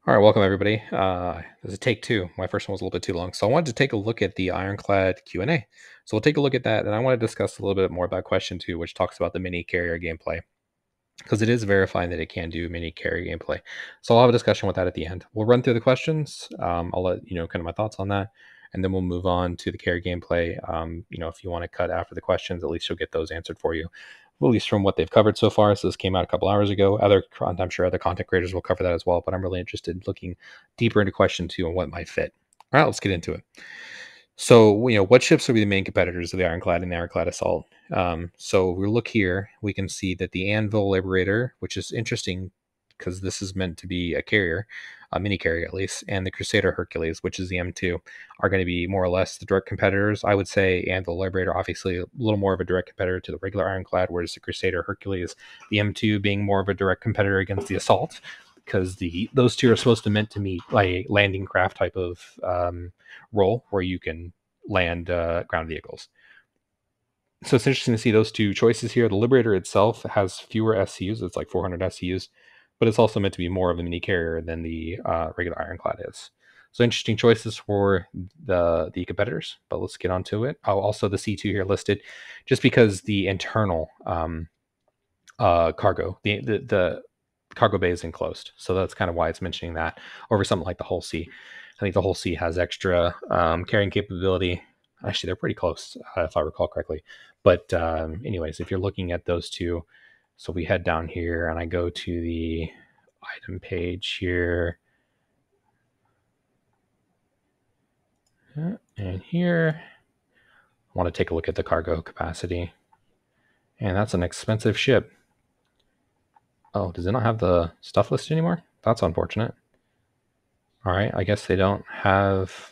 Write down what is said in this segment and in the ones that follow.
All right, welcome everybody. This is take two. My first one was a little bit too long, so I wanted to take a look at the Ironclad Q&A. So we'll take a look at that, and I want to discuss a little bit more about question two, which talks about the mini carrier gameplay, because it is verifying that it can do mini carrier gameplay. So I'll have a discussion with that at the end. We'll run through the questions. I'll let you know kind of my thoughts on that, and then we'll move on to the carrier gameplay. If you want to cut after the questions, at least you'll get those answered for you, at least from what they've covered so far. So this came out a couple hours ago. I'm sure other content creators will cover that as well, but I'm really interested in looking deeper into question two and what might fit. All right, let's get into it. So, what ships will be the main competitors of the Ironclad and the Ironclad Assault? So we look here, we can see that the Anvil Liberator, which is interesting because this is meant to be a carrier, a mini carrier at least, and the Crusader Hercules, which is the M2, are going to be more or less the direct competitors. I would say Anvil Liberator, obviously a little more of a direct competitor to the regular Ironclad, whereas the Crusader Hercules, the M2 being more of a direct competitor against the Assault, because those two are supposed to meant to meet like a landing craft type of role where you can land ground vehicles. So it's interesting to see those two choices here. The Liberator itself has fewer SCUs. It's like 400 SCUs, but it's also meant to be more of a mini carrier than the regular Ironclad is. So interesting choices for the competitors, but let's get on to it. Oh, also the C2 here listed, just because the internal cargo, the cargo bay is enclosed. So that's kind of why it's mentioning that over something like the Hull C. I think the Hull C has extra carrying capability. Actually, they're pretty close, if I recall correctly. But anyways, if you're looking at those two, so we head down here and I go to the item page here. And here, I want to take a look at the cargo capacity. And that's an expensive ship. Oh, does it not have the stuff listed anymore? That's unfortunate. All right, I guess they don't have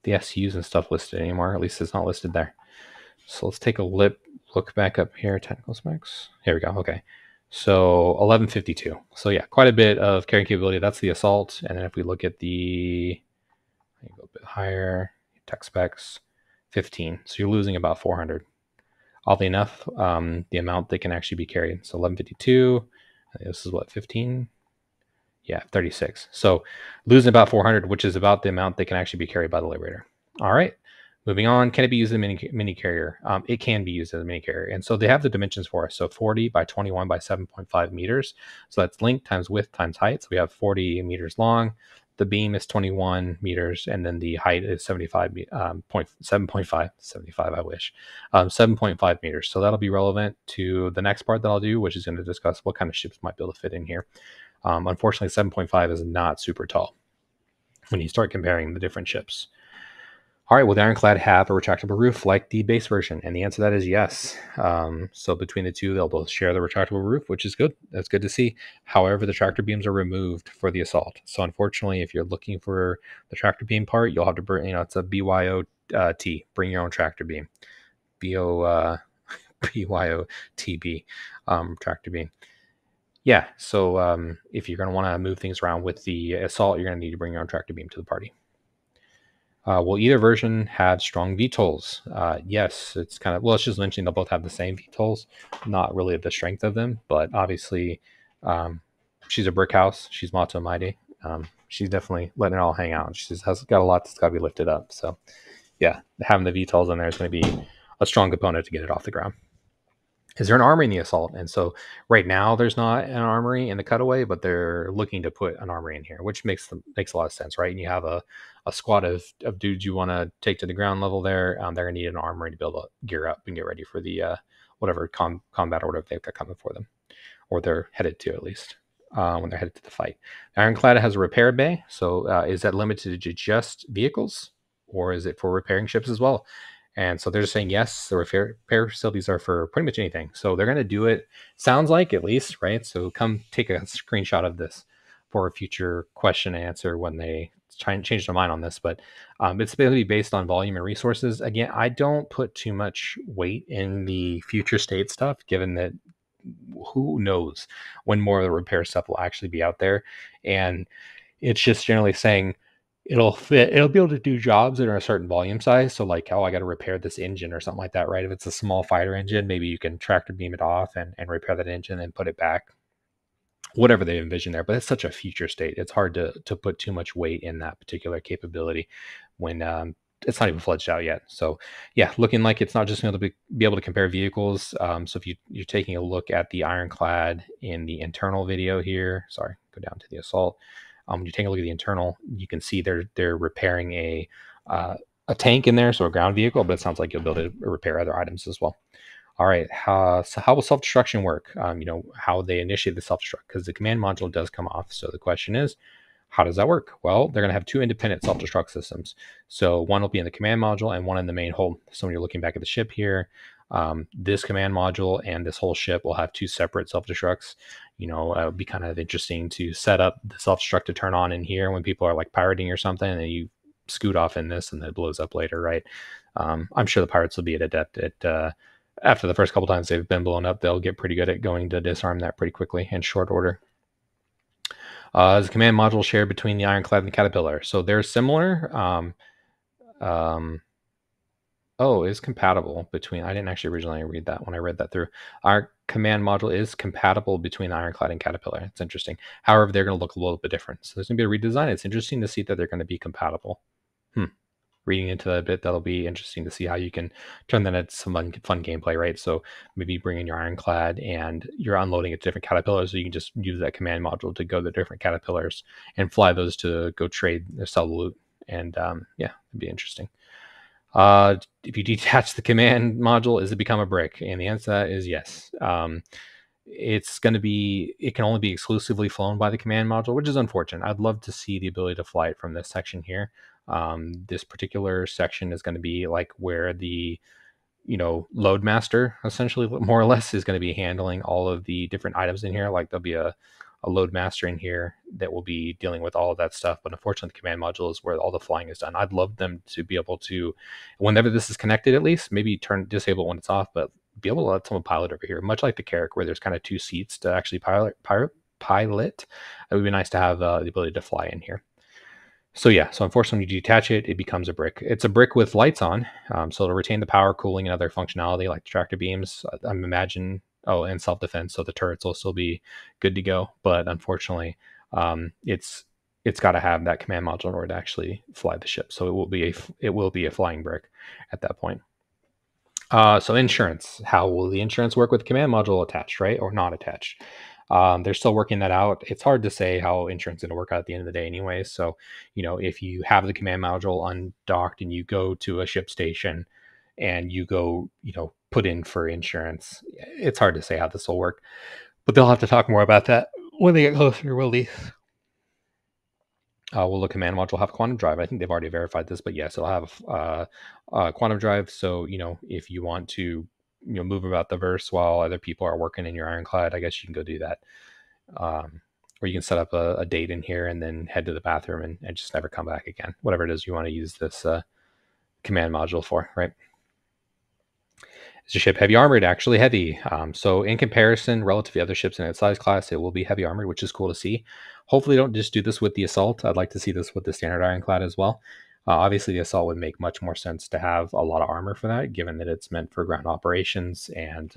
the SUs and stuff listed anymore. At least it's not listed there. So let's take a look back up here. Technical specs. Here we go. Okay. So 1152. So yeah, quite a bit of carrying capability. That's the Assault. And then if we look at the, go a bit higher, tech specs, 15. So you're losing about 400. Oddly enough, the amount that can actually be carried. So 1152. This is what, 15? Yeah, 36. So losing about 400, which is about the amount that can actually be carried by the Liberator. All right. Moving on, can it be used as a mini carrier? It can be used as a mini carrier. And so they have the dimensions for us. So 40 by 21 by 7.5 meters. So that's length times width times height. So we have 40 meters long. The beam is 21 meters, and then the height is 7.5, I wish, 7.5 meters. So that'll be relevant to the next part that I'll do, which is going to discuss what kind of ships might be able to fit in here. Unfortunately, 7.5 is not super tall when you start comparing the different ships. All right, will the Ironclad have a retractable roof like the base version? And the answer to that is yes. So between the two, they'll both share the retractable roof, which is good. That's good to see. However, the tractor beams are removed for the Assault. So unfortunately, if you're looking for the tractor beam part, you'll have to bring, it's a BYOT, bring your own tractor beam. BYOTB, tractor beam. Yeah, so if you're going to want to move things around with the Assault, you're going to need to bring your own tractor beam to the party. Will either version have strong VTOLs? Yes, it's kind of, well, it's just mentioning they'll both have the same VTOLs, not really the strength of them, but obviously she's a brick house. She's Mato Mighty. She's definitely letting it all hang out. She's has got a lot that's got to be lifted up. So yeah, having the VTOLs in there is going to be a strong component to get it off the ground. Is there an armory in the Assault? And so right now there's not an armory in the Cutaway, but they're looking to put an armory in here, which makes a lot of sense, right? And you have a squad of dudes you want to take to the ground level there. They're going to need an armory to be able to gear up and get ready for the whatever combat or whatever they've got coming for them, or they're headed to at least when they're headed to the fight. Ironclad has a repair bay. So is that limited to just vehicles, or is it for repairing ships as well? And so they're just saying, yes, the repair facilities are for pretty much anything. So they're going to do it, sounds like, at least, right? So come take a screenshot of this for a future question and answer when they try and change their mind on this. But it's basically based on volume and resources. Again, I don't put too much weight in the future state stuff, given that who knows when more of the repair stuff will actually be out there. And it's just generally saying, it'll fit, it'll be able to do jobs that are a certain volume size. So like, oh, I got to repair this engine or something like that, right? If it's a small fighter engine, maybe you can tractor beam it off and repair that engine and put it back. whatever they envision there. But it's such a future state. It's hard to put too much weight in that particular capability when it's not even fledged out yet. So yeah, looking like it's not just going to be able to compare vehicles. So if you're taking a look at the Ironclad in the internal video here, sorry, go down to the assault. When you take a look at the internal, you can see they're repairing a tank in there, so a ground vehicle. But it sounds like you'll be able to repair other items as well. All right, so how will self-destruction work? How they initiate the self-destruct, because the command module does come off. So the question is, how does that work? Well, they're going to have two independent self-destruct systems. So one will be in the command module and one in the main hull. So when you're looking back at the ship here, this command module and this whole ship will have two separate self-destructs. It would be kind of interesting to set up the self-destruct to turn on in here when people are like pirating or something, and you scoot off in this and then it blows up later, right? I'm sure the pirates will be adept at after the first couple times they've been blown up, they'll get pretty good at going to disarm that pretty quickly in short order. Is the command module shared between the Ironclad and the Caterpillar? So they're similar. It's compatible between. I didn't actually originally read that when I read that through. Our command module is compatible between Ironclad and Caterpillar. It's interesting. However, they're going to look a little bit different. So there's going to be a redesign. It's interesting to see that they're going to be compatible. Reading into that a bit, that'll be interesting to see how you can turn that into some fun gameplay, right? So maybe bring in your Ironclad and you're unloading it to different Caterpillars, so you can just use that command module to go to different Caterpillars and fly those to go trade or sell the loot. And it'd be interesting. If you detach the command module, does it become a brick? And the answer to that is yes. It can only be exclusively flown by the command module, which is unfortunate. I'd love to see the ability to fly it from this section here. This particular section is going to be like where the load master, essentially, more or less, is going to be handling all of the different items in here. Like there'll be a load master in here that will be dealing with all of that stuff. But unfortunately, the command module is where all the flying is done. I'd love them to be able to, whenever this is connected, at least maybe disable it when it's off, but be able to let someone pilot over here, much like the Carrack, where there's kind of two seats to actually pilot. It would be nice to have the ability to fly in here. So yeah, so unfortunately, when you detach it, it becomes a brick. It's a brick with lights on, so it'll retain the power, cooling, and other functionality like the tractor beams. I'm imagine, and self-defense, so the turrets will still be good to go. But unfortunately, it's got to have that command module in order to actually fly the ship. So it will be a flying brick at that point. So insurance, how will the insurance work with the command module attached, right, or not attached? They're still working that out. It's hard to say how insurance is going to work out at the end of the day anyway. So, if you have the command module undocked and you go to a ship station and you go, put in for insurance, it's hard to say how this will work. But they'll have to talk more about that when they get closer to release. Will the command module have quantum drive? I think they've already verified this, but yes, it'll have quantum drive. So, if you want to, move about the verse while other people are working in your Ironclad, I guess you can go do that. Or you can set up a date in here and then head to the bathroom and just never come back again. Whatever it is you want to use this command module for, right? Is your ship heavy armored? Actually heavy. So in comparison, relative to other ships in its size class, it will be heavy armored, which is cool to see. Hopefully, don't just do this with the assault. I'd like to see this with the standard Ironclad as well. Obviously, the assault would make much more sense to have a lot of armor for that, given that it's meant for ground operations and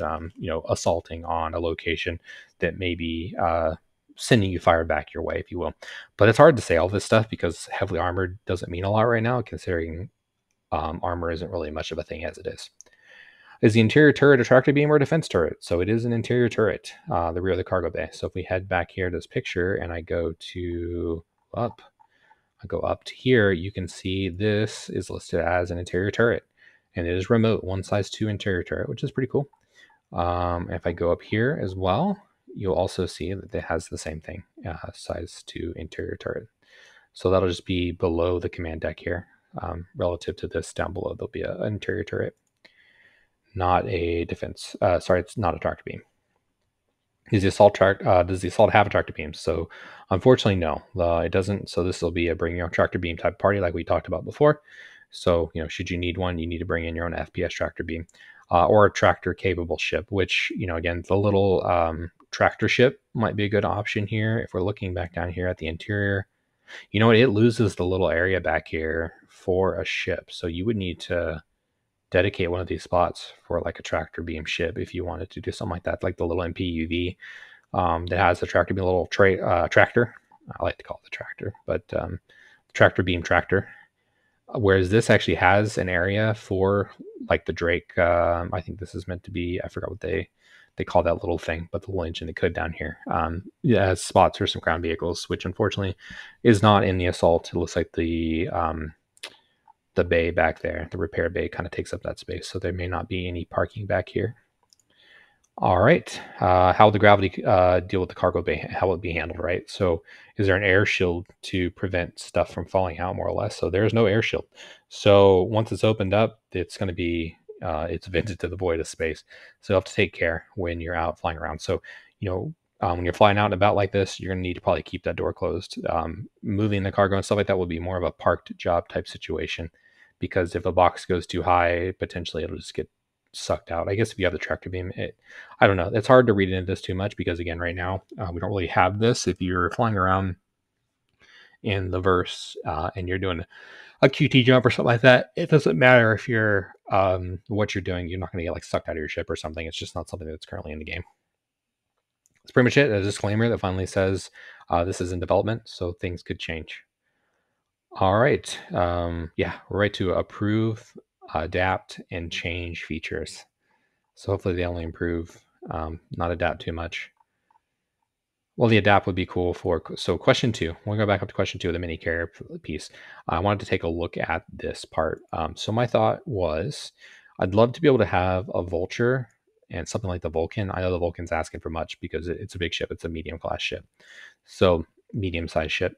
assaulting on a location that may be sending you fire back your way, if you will. But it's hard to say all this stuff because heavily armored doesn't mean a lot right now, considering armor isn't really much of a thing as it is. Is the interior turret a tractor beam or a defense turret? So it is an interior turret, the rear of the cargo bay. So if we head back here to this picture and I go up to here, you can see this is listed as an interior turret. And it is remote, 1 size 2 interior turret, which is pretty cool. If I go up here as well, you'll also see that it has the same thing, size 2 interior turret. So that'll just be below the command deck here. Relative to this down below, there'll be an interior turret. Not a defense. It's not a tractor beam. Does the assault have a tractor beam? So unfortunately, no, it doesn't. So this will be a bring your own tractor beam type party like we talked about before. So, should you need one, you need to bring in your own FPS tractor beam or a tractor capable ship, which, again, the little tractor ship might be a good option here. If we're looking back down here at the interior, it loses the little area back here for a ship. So you would need to dedicate one of these spots for like a tractor beam ship if you wanted to do something like that, like the little MPUV. that has the tractor beam, a little tractor. I like to call it the tractor, but tractor beam tractor. Whereas this actually has an area for like the Drake. I think this is meant to be. I forgot what they call that little thing, but the little engine that could down here. Yeah, it has spots for some ground vehicles, which unfortunately is not in the Assault. It looks like the bay back there, the repair bay, kind of takes up that space, so there may not be any parking back here. All right. How will the gravity deal with the cargo bay? How will it be handled, right? So is there an air shield to prevent stuff from falling out, more or less? So there's no air shield. So once it's opened up, it's going to be, it's vented to the void of space. So you have to take care when you're out flying around. So, when you're flying out and about like this, you're going to need to probably keep that door closed. Moving the cargo and stuff like that will be more of a parked job type situation, because if a box goes too high, potentially it'll just get sucked out. I guess if you have the tractor beam, I don't know. It's hard to read into this too much because, again, right now we don't really have this. If you're flying around in the verse and you're doing a QT jump or something like that, it doesn't matter if you're what you're doing. You're not going to get like sucked out of your ship or something. It's just not something that's currently in the game. That's pretty much it. A disclaimer that finally says this is in development, so things could change. All right. Yeah, we're right to approve, adapt, and change features. So hopefully they only improve, not adapt too much. Well, the adapt would be cool for, so question 2, we'll go back up to question 2 of the mini carrier piece. I wanted to take a look at this part. So my thought was, I'd love to be able to have a Vulture and something like the Vulcan. I know the Vulcan's asking for much because it's a big ship. It's a medium class ship. So medium-sized ship.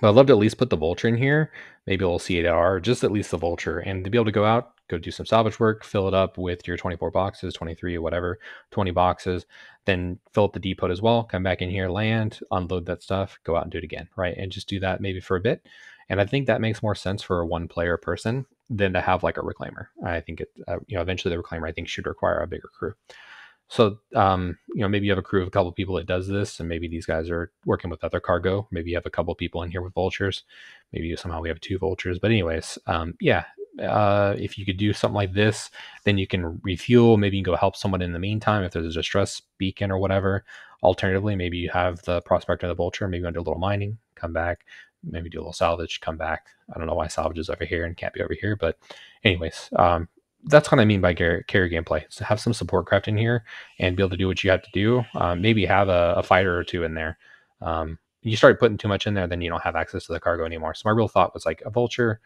But I'd love to at least put the Vulture in here, maybe a little C8R, just at least the Vulture, and to be able to go out, go do some salvage work, fill it up with your 24 boxes, 23 or whatever, 20 boxes, then fill up the depot as well, come back in here, land, unload that stuff, go out and do it again, right? And just do that maybe for a bit. And I think that makes more sense for a one-player person than to have like a reclaimer. I think eventually the reclaimer, I think, should require a bigger crew. So, maybe you have a crew of a couple of people that does this, and maybe these guys are working with other cargo. Maybe you have a couple of people in here with vultures. Maybe somehow we have 2 vultures. But anyways, if you could do something like this, then you can refuel. Maybe you can go help someone in the meantime if there's a distress beacon or whatever. Alternatively, maybe you have the prospector and the vulture. Maybe you want to do a little mining, come back, maybe do a little salvage, come back. I don't know why salvage is over here and can't be over here, but anyways, that's what I mean by carrier gameplay. So have some support craft in here and be able to do what you have to do. Maybe have a fighter or 2 in there. You start putting too much in there, then you don't have access to the cargo anymore. So my real thought was like a vulture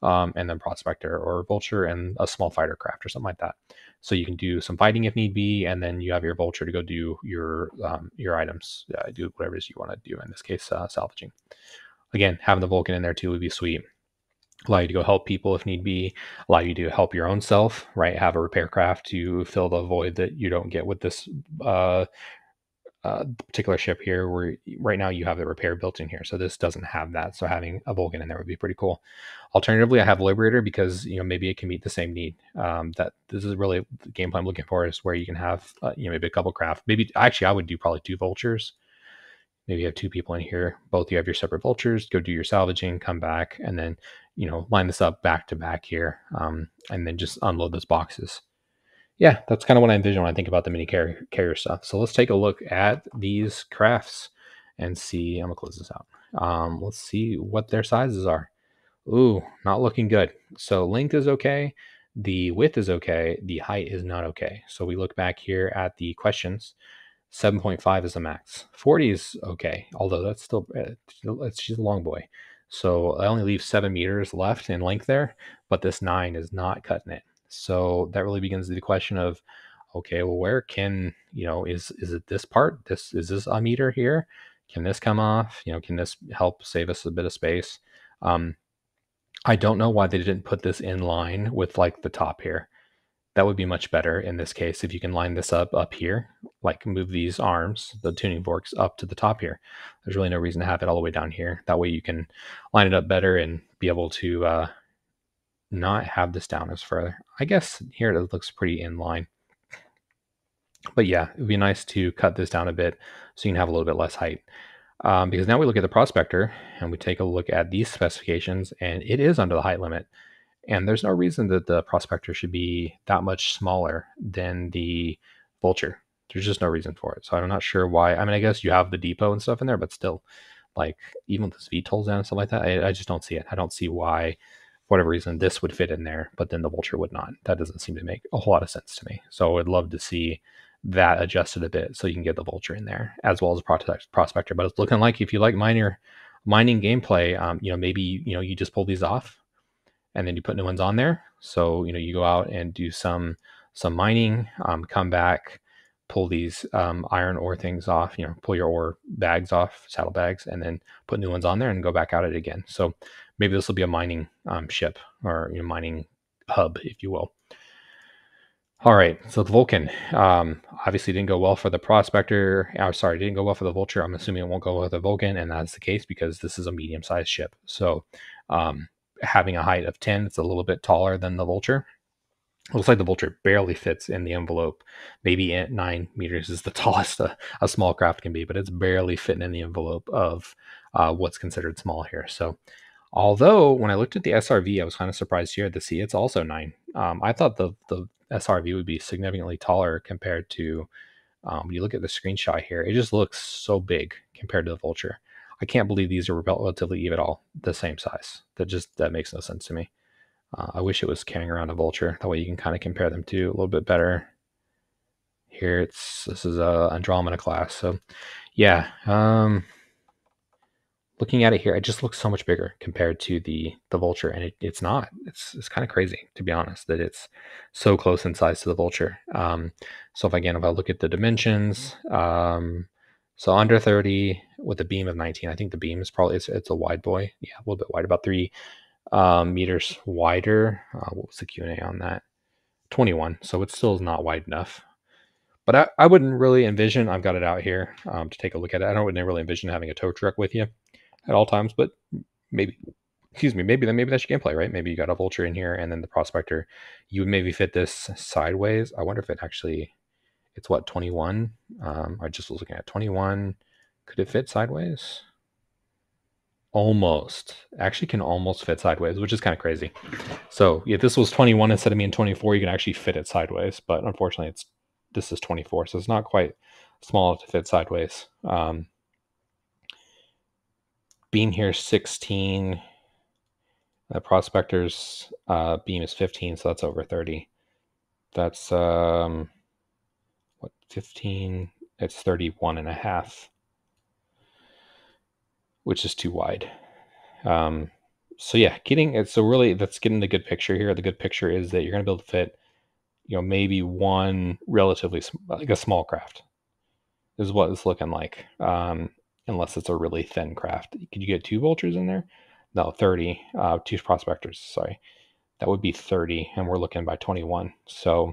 and then prospector, or a vulture and a small fighter craft or something like that. So you can do some fighting if need be, and then you have your vulture to go do your items, do whatever it is you want to do. In this case, salvaging. Again, having the Vulcan in there too would be sweet. Allow you to go help people if need be, allow you to help your own self, right? Have a repair craft to fill the void that you don't get with this particular ship here, where right now you have the repair built in here. So this doesn't have that. So having a Vulcan in there would be pretty cool. Alternatively, I have Liberator because, maybe it can meet the same need. That this is really the gameplay I'm looking for, is where you can have, maybe a couple craft. Maybe actually I would do probably 2 vultures. Maybe you have 2 people in here, both you have your separate vultures, go do your salvaging, come back, and then, line this up back to back here, and then just unload those boxes. Yeah, that's kind of what I envision when I think about the mini carrier stuff. So let's take a look at these crafts and see. I'm gonna close this out. Let's see what their sizes are. Ooh, not looking good. So length is okay. The width is okay. The height is not okay. So we look back here at the questions. 7.5 is the max. 40 is okay, although that's still, she's a long boy. So I only leave 7 meters left in length there, but this 9 is not cutting it. So that really begins the question of, okay, well, where can, is it this part? Is this a meter here? Can this come off? Can this help save us a bit of space? I don't know why they didn't put this in line with like the top here. That would be much better in this case if you can line this up here, like move these arms, the tuning forks, up to the top here. There's really no reason to have it all the way down here. That way you can line it up better and be able to not have this down as further. I guess here it looks pretty in line. But yeah, it would be nice to cut this down a bit so you can have a little bit less height. Because now we look at the prospector and we take a look at these specifications, and it is under the height limit. And there's no reason that the prospector should be that much smaller than the vulture. There's just no reason for it. So I'm not sure why. I mean, I guess you have the depot and stuff in there, but still, like even with this VTOLs and stuff like that, I just don't see it. I don't see why, for whatever reason, this would fit in there, but then the Vulture would not. That doesn't seem to make a whole lot of sense to me. So I'd love to see that adjusted a bit so you can get the Vulture in there as well as a Prospector. But it's looking like if you like mining gameplay, maybe you just pull these off and then you put new ones on there. So you go out and do some mining, come back, pull these iron ore things off. Pull your ore bags off, saddle bags, and then put new ones on there and go back at it again. So maybe this will be a mining ship or mining hub, if you will. All right, so the Vulcan obviously didn't go well for the Prospector. Sorry, didn't go well for the Vulture. I'm assuming it won't go well with the Vulcan, and that's the case because this is a medium-sized ship. So having a height of 10, it's a little bit taller than the Vulture. It looks like the Vulture barely fits in the envelope. Maybe 9 meters is the tallest a small craft can be, but it's barely fitting in the envelope of what's considered small here. So although when I looked at the SRV, I was kind of surprised here to see it's also 9. I thought the SRV would be significantly taller compared to, when you look at the screenshot here, it just looks so big compared to the Vulture. I can't believe these are relatively even all the same size. That makes no sense to me. I wish it was carrying around a Vulture. That way you can kind of compare them to a little bit better. Here this is a Andromeda class. So yeah, looking at it here, it just looks so much bigger compared to the Vulture, and it's not. It's kind of crazy, to be honest, that it's so close in size to the Vulture. So if I look at the dimensions, so under 30 with a beam of 19, I think the beam is probably it's a wide boy. Yeah, a little bit wide, about 3 meters wider. What was the Q&A on that? 21. So it still is not wide enough. But I wouldn't really envision. I've got it out here to take a look at it. I don't really envision having a tow truck with you at all times, but maybe maybe that's your gameplay, right? Maybe you got a Vulture in here and then the Prospector. You would maybe fit this sideways. I wonder if it actually, it's what, 21? I just was looking at 21. Could it fit sideways? Almost. Actually can almost fit sideways, which is kind of crazy. So if this was 21 instead of being 24, you can actually fit it sideways. But unfortunately, this is 24, so it's not quite small enough to fit sideways. Beam here 16. The Prospector's beam is 15, so that's over 30. That's what, 15? It's 31 and a half, which is too wide. So yeah, getting it. So really, that's getting the good picture here. The good picture is that you're going to be able to fit, maybe one relatively like a small craft is what it's looking like. Unless it's a really thin craft. Could you get 2 Vultures in there? No, 30. 2 Prospectors. Sorry, that would be 30, and we're looking by 21. So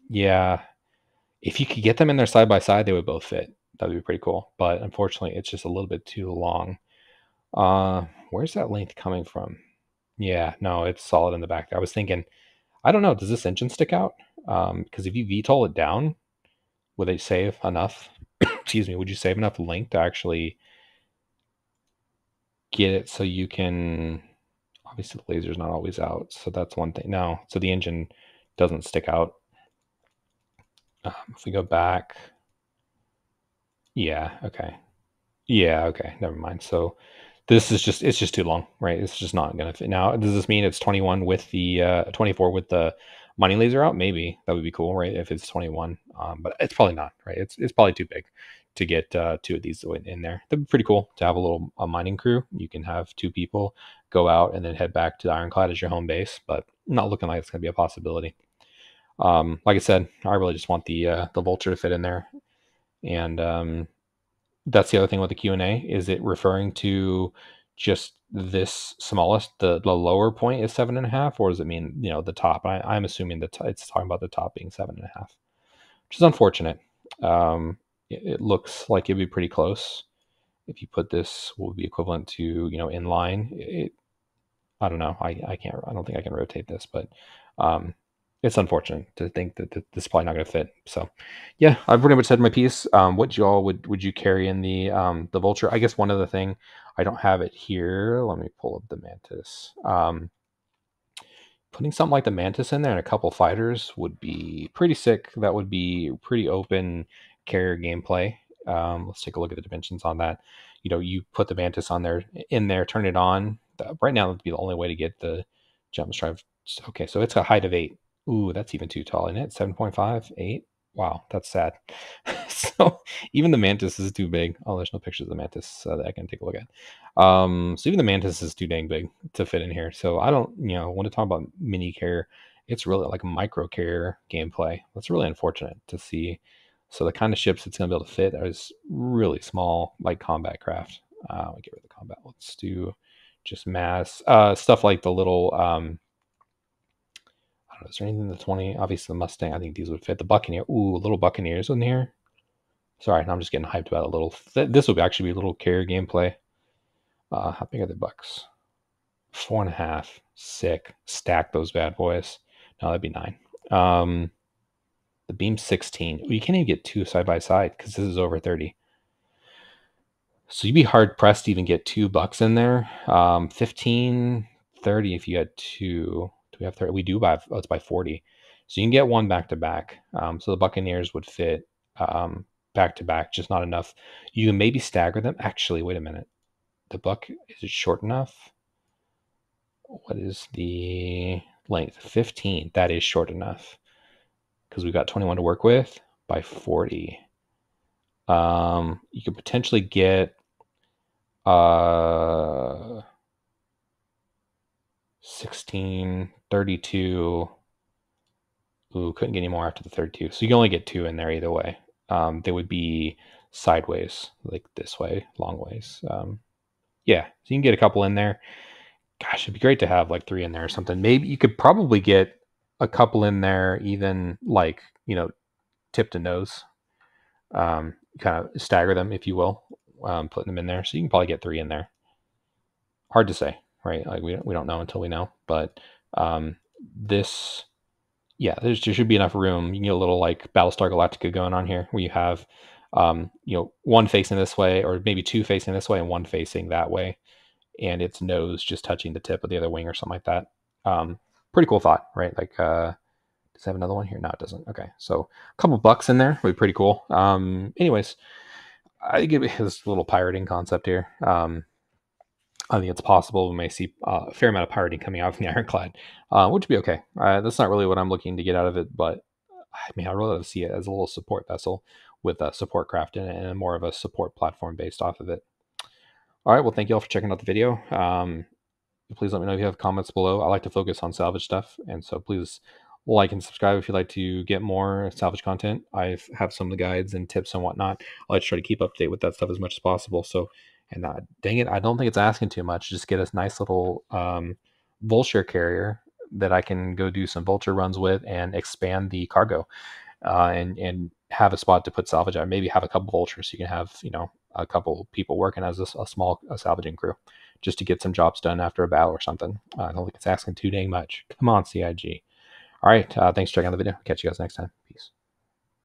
yeah, if you could get them in there side by side, they would both fit. That would be pretty cool. But unfortunately, it's just a little bit too long. Where's that length coming from? Yeah, no, it's solid in the back. I was thinking, I don't know, does this engine stick out? Because if you VTOL it down, would they save enough? Excuse me, would you save enough length to actually get it so you can? Obviously, the laser's not always out, so that's one thing. No, so the engine doesn't stick out. If we go back, yeah, okay. Yeah, okay, never mind. So this is it's just too long, right? It's just not gonna fit. Now, does this mean it's 21 with the 24 with the mining laser out? Maybe that would be cool, right? If it's 21, but it's probably not, right? It's probably too big to get 2 of these in there. That'd be pretty cool to have a mining crew. You can have 2 people go out and then head back to the Ironclad as your home base, but not looking like it's gonna be a possibility. Like I said, I really just want the Vulture to fit in there, and that's the other thing with the Q&A. Is it referring to just this smallest, the lower point is 7.5, or does it mean the top? I'm assuming that it's talking about the top being 7.5, which is unfortunate. It looks like it'd be pretty close. If you put this, will be equivalent to in line. I don't know. I can't. I don't think I can rotate this, but it's unfortunate to think that this is probably not going to fit. So, yeah, I've pretty much said my piece. What y'all would you carry in the Vulture? I guess one other thing, I don't have it here. Let me pull up the Mantis. Putting something like the Mantis in there and a couple fighters would be pretty sick. That would be pretty open carrier gameplay. Let's take a look at the dimensions on that. You put the Mantis on there, in there, turn it on. Right now, that'd be the only way to get the jump drive. Okay, so it's a height of 8. Ooh, that's even too tall, isn't it? 7.5, 8. Wow, that's sad. So even the Mantis is too big. Oh, there's no pictures of the Mantis that I can take a look at. So even the Mantis is too dang big to fit in here. So I don't, want to talk about mini carrier. It's really like a micro carrier gameplay. That's really unfortunate to see. So the kind of ships it's going to be able to fit is really small, like combat craft. I'll get rid of the combat. Let's do just mass stuff like the little. I don't know. Is there anything in the 20? Obviously, the Mustang. I think these would fit. The Buccaneer. Ooh, little Buccaneers in here. Sorry, I'm just getting hyped about a little. This would actually be a little carrier gameplay. How big are the bucks? 4.5. Sick. Stack those bad boys. No, that'd be 9. The beam's 16. You can't even get 2 side by side because this is over 30. So you'd be hard pressed to even get 2 bucks in there. 15, 30 if you had 2. Do we have 30? We do by, it's by 40. So you can get 1 back to back. So the Buccaneers would fit back to back, just not enough. You can maybe stagger them. Actually, wait a minute. The buck, is it short enough? What is the length? 15. That is short enough because we've got 21 to work with by 40. You could potentially get 16, 32. Ooh, couldn't get any more after the 32. So you can only get 2 in there either way. They would be sideways, like this way, long ways. Yeah, so you can get a couple in there. Gosh, it'd be great to have like 3 in there or something. Maybe you could probably get a couple in there, even like, tip to nose. Kind of stagger them, if you will, putting them in there. So you can probably get 3 in there. Hard to say, right? Like we don't know until we know. But this, yeah, there should be enough room. You can get a little like Battlestar Galactica going on here, where you have, one facing this way, or maybe 2 facing this way and 1 facing that way, and its nose just touching the tip of the other wing or something like that. Pretty cool thought, right? Like, does it have another one here? No, it doesn't. Okay, so a couple bucks in there would be pretty cool. Anyways, I think it has a little pirating concept here. I think it's possible we may see a fair amount of pirating coming out from the Ironclad, which would be okay. That's not really what I'm looking to get out of it, but I mean, I'd rather see it as a little support vessel with a support craft in it and more of a support platform based off of it. All right, well, thank you all for checking out the video. Please let me know if you have comments below. I like to focus on salvage stuff, and so please like and subscribe if you'd like to get more salvage content. I have some of the guides and tips and whatnot. I like to try to keep up to date with that stuff as much as possible. So, and dang it, I don't think it's asking too much. Just get a nice little vulture carrier that I can go do some vulture runs with and expand the cargo, and have a spot to put salvage on. Maybe have a couple vultures so you can have, a couple people working as a small salvaging crew, just to get some jobs done after a battle or something. I don't think it's asking too dang much. Come on, CIG. All right, thanks for checking out the video. Catch you guys next time.